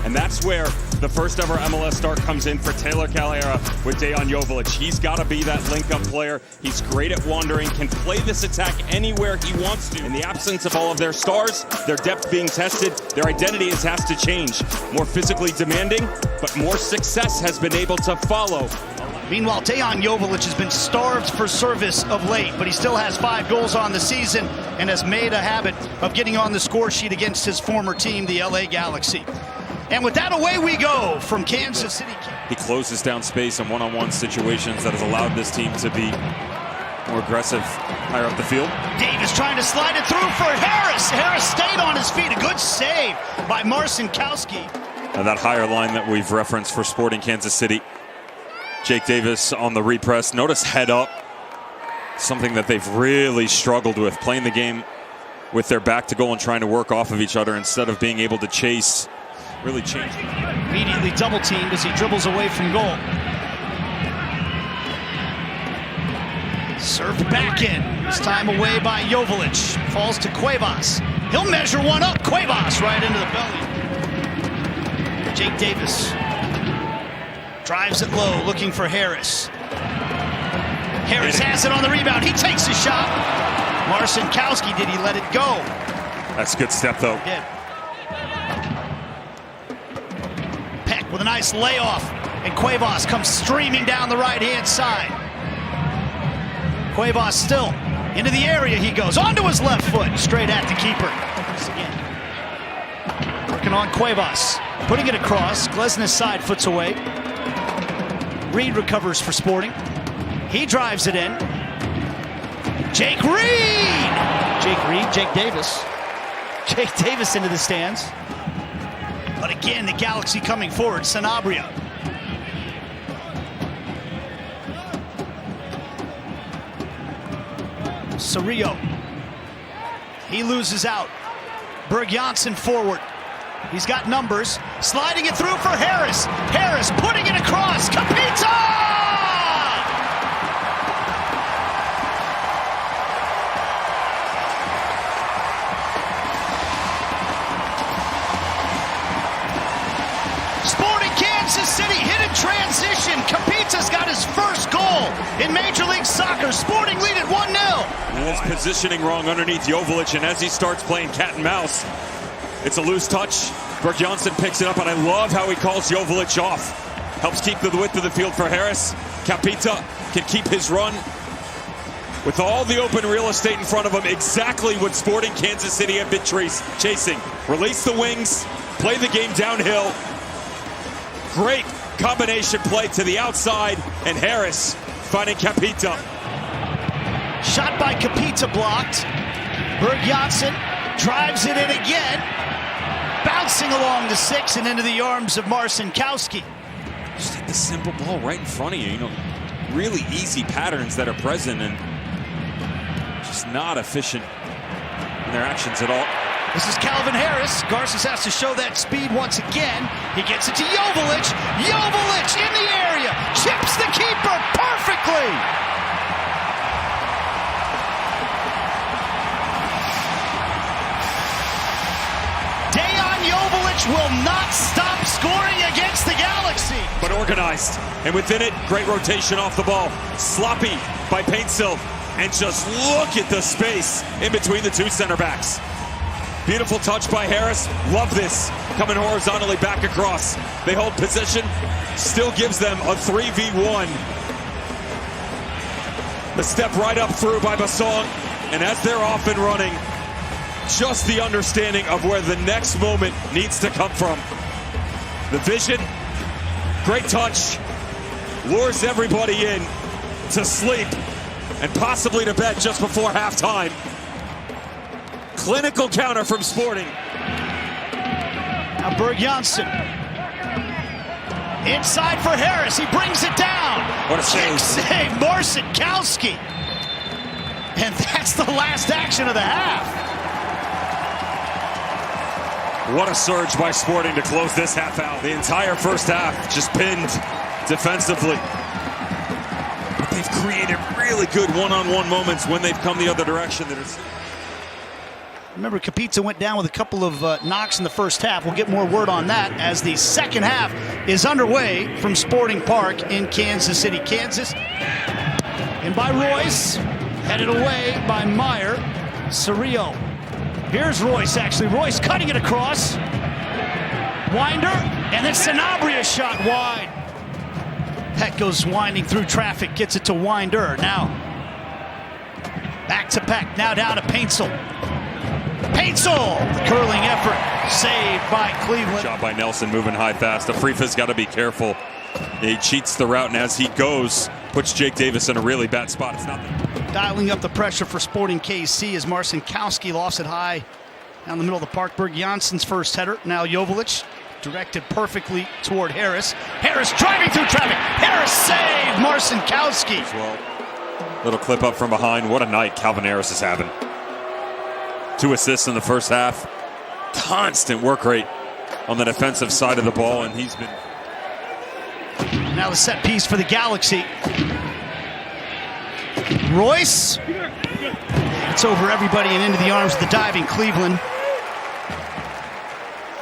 And that's where the first ever MLS start comes in for Taylor Calera with Dejan Joveljić. He's got to be that link-up player. He's great at wandering, can play this attack anywhere he wants to. In the absence of all of their stars, their depth being tested, their identity has to change. More physically demanding, but more success has been able to follow. Meanwhile, Dejan Joveljić has been starved for service of late, but he still has 5 goals on the season and has made a habit of getting on the score sheet against his former team, the LA Galaxy. And with that, away we go from Kansas City. He closes down space in one-on-one situations that has allowed this team to be more aggressive higher up the field. Davis trying to slide it through for Harris. Harris stayed on his feet. A good save by Marcinkowski. And that higher line that we've referenced for Sporting Kansas City. Jake Davis on the repress. Notice head up. Something that they've really struggled with, playing the game with their back to goal and trying to work off of each other instead of being able to chase. Really changing. Immediately double teamed as he dribbles away from goal. Served back in. This time away by Joveljić. Falls to Cuevas. He'll measure one up. Cuevas right into the belly. Jake Davis drives it low, looking for Harris. Harris has it on the rebound. He takes a shot. Marcinkowski, did he let it go? That's a good step, though. He did. Peck with a nice layoff, and Cuevas comes streaming down the right-hand side. Cuevas still into the area. He goes onto his left foot, straight at the keeper. Once again, working on Cuevas, putting it across. Glesnes side foots away. Reed recovers for Sporting. He drives it in. Jake Reed! Jake Davis. Jake Davis into the stands. But again, the Galaxy coming forward. Sanabria. Cerrillo. He loses out. Berg Janssen forward. He's got numbers. Sliding it through for Harris. Harris putting it across. Capita! Sporting Kansas City hit in transition. Capita's got his first goal in Major League Soccer. Sporting lead at 1-0. And his positioning wrong underneath Joveljić, and as he starts playing cat and mouse, it's a loose touch. Berg Janssen picks it up, and I love how he calls Joveljić off. Helps keep the width of the field for Harris. Capita can keep his run with all the open real estate in front of him. Exactly what Sporting Kansas City have been chasing. Release the wings, play the game downhill. Great combination play to the outside, and Harris finding Capita. Shot by Capita blocked. Berg Janssen drives it in again. Bouncing along the 6 and into the arms of Marcinkowski. Just hit the simple ball right in front of you. You know, really easy patterns that are present and just not efficient in their actions at all. This is Calvin Harris. Garces has to show that speed once again. He gets it to Joveljić. Joveljić in the area. Chips the keeper perfectly. Dejan Joveljić will not stop scoring against the Galaxy. But organized. And within it, great rotation off the ball. Sloppy by Paintsil. And just look at the space in between the two center backs. Beautiful touch by Harris. Love this. Coming horizontally back across. They hold position. Still gives them a 3v1. The step right up through by Basong. And as they're off and running, just the understanding of where the next moment needs to come from. The vision, great touch, lures everybody in to sleep and possibly to bed just before halftime. Clinical counter from Sporting. Now Berg Janssen. Inside for Harris. He brings it down. What a save. Kick save, Marcinkowski. And that's the last action of the half. What a surge by Sporting to close this half out. The entire first half just pinned defensively. But they've created really good one-on-one moments when they've come the other direction. Remember, Capita went down with a couple of knocks in the first half. We'll get more word on that as the second half is underway from Sporting Park in Kansas City, Kansas. And by Royce, headed away by Meyer. Cerrillo. Here's Royce, actually. Royce cutting it across. Winder, and then Sanabria shot wide. Peck goes winding through traffic, gets it to Winder. Now, back to Peck, now down to Paintsel. Paintsel, the curling effort, saved by Cleveland. Shot by Nelson, moving high fast. Afrifa's got to be careful. He cheats the route, and as he goes, puts Jake Davis in a really bad spot. It's not dialing up the pressure for Sporting KC as Marcinkowski lost it high down the middle of the park. Jansson's first header. Now Joveljić directed perfectly toward Harris. Harris driving through traffic. Harris saved Marcinkowski. Well, little clip up from behind. What a night Calvin Harris is having. 2 assists in the first half. Constant work rate on the defensive side of the ball, and he's been... Now the set piece for the Galaxy. Royce. It's over everybody and into the arms of the diving Cleveland.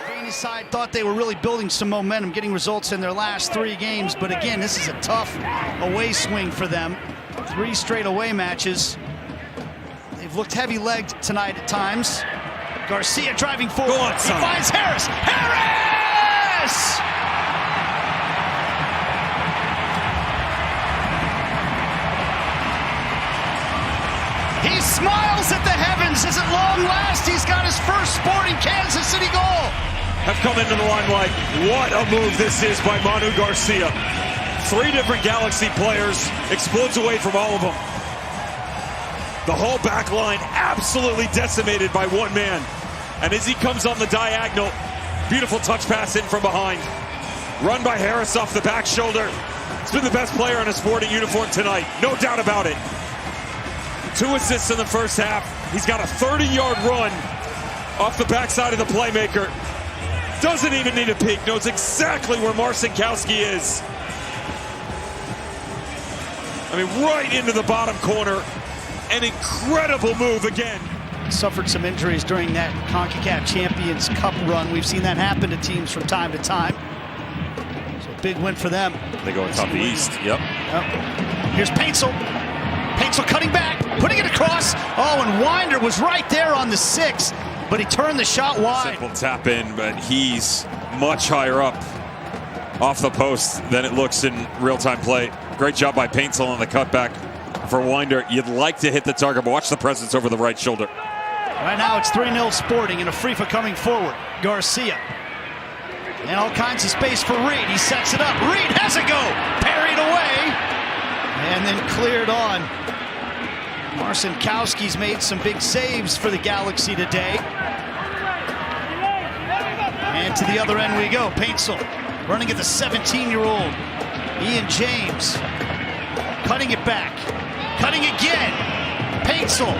Danny's side thought they were really building some momentum, getting results in their last 3 games. But again, this is a tough away swing for them. 3 straight away matches. They've looked heavy-legged tonight at times. Garcia driving forward. Go on, son. He finds Harris. Harris! He smiles at the heavens as at long last he's got his first Sporting Kansas City goal. Have come into the limelight. What a move this is by Manu Garcia. 3 different Galaxy players, explodes away from all of them. The whole back line absolutely decimated by one man. And as he comes on the diagonal, beautiful touch pass in from behind. Run by Harris off the back shoulder. He's been the best player in a Sporting uniform tonight, no doubt about it. 2 assists in the first half. He's got a 30-yard run off the backside of the playmaker. Doesn't even need a peek. Knows exactly where Marcinkowski is. I mean, right into the bottom corner. An incredible move again. Suffered some injuries during that CONCACAF Champions Cup run. We've seen that happen to teams from time to time. So big win for them. They go atop the East. Yep. Here's Paintsel. Paintsel cutting back, putting it across. Oh, and Winder was right there on the 6, but he turned the shot wide. Simple tap in, but he's much higher up off the post than it looks in real-time play. Great job by Paintsel on the cutback for Winder. You'd like to hit the target, but watch the presence over the right shoulder. Right now it's 3-0 Sporting, and Afrifa coming forward. Garcia. And all kinds of space for Reed. He sets it up. Reed has a go. Parried away. And then cleared on. Marcinkowski's made some big saves for the Galaxy today. And to the other end we go. Paintsel running at the 17-year-old. Ian James cutting it back. Cutting again. Paintsel.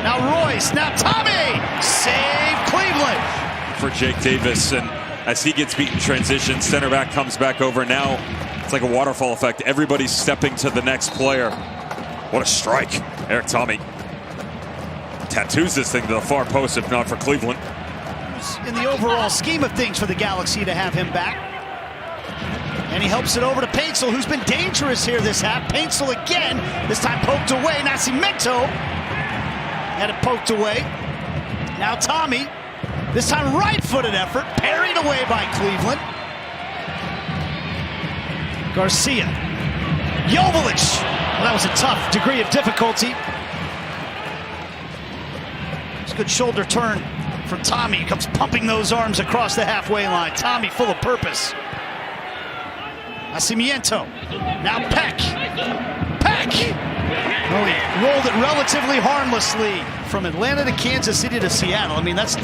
Now Royce. Now Tommy. Save Cleveland. For Jake Davis, and as he gets beat in transition, center back comes back over. Now it's like a waterfall effect. Everybody's stepping to the next player. What a strike. Eric Tommy tattoos this thing to the far post, if not for Cleveland. In the overall scheme of things for the Galaxy to have him back. And he helps it over to Paintsel, who's been dangerous here this half. Paintsel again, this time poked away. Nascimento had it poked away. Now Tommy, this time right-footed effort, parried away by Cleveland. Garcia. Joveljić. Well, that was a tough degree of difficulty. It's a good shoulder turn from Tommy. He comes pumping those arms across the halfway line. Tommy full of purpose. Nascimento. Now Peck. Peck! Oh, he rolled it relatively harmlessly from Atlanta to Kansas City to Seattle. I mean, that's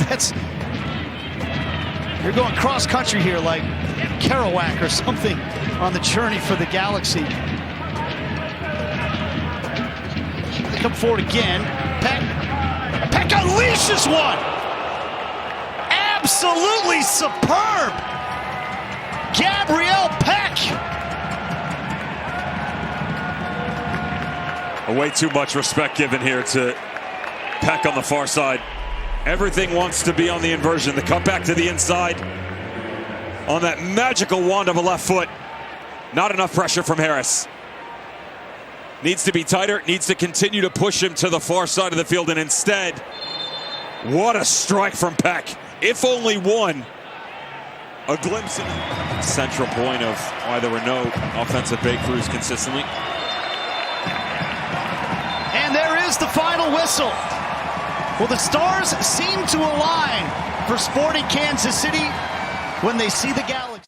you're going cross country here like Kerouac or something on the journey for the Galaxy. They come forward again. Peck unleashes one. Absolutely superb. Gabriel Peck. Way too much respect given here to Peck on the far side. Everything wants to be on the inversion. The cut back to the inside on that magical wand of a left foot. Not enough pressure from Harris. Needs to be tighter, needs to continue to push him to the far side of the field, and instead, what a strike from Peck. If only one. A glimpse in the central point of why there were no offensive breakthroughs consistently. And there is the final whistle. Well, the stars seem to align for Sporting Kansas City when they see the Galaxy.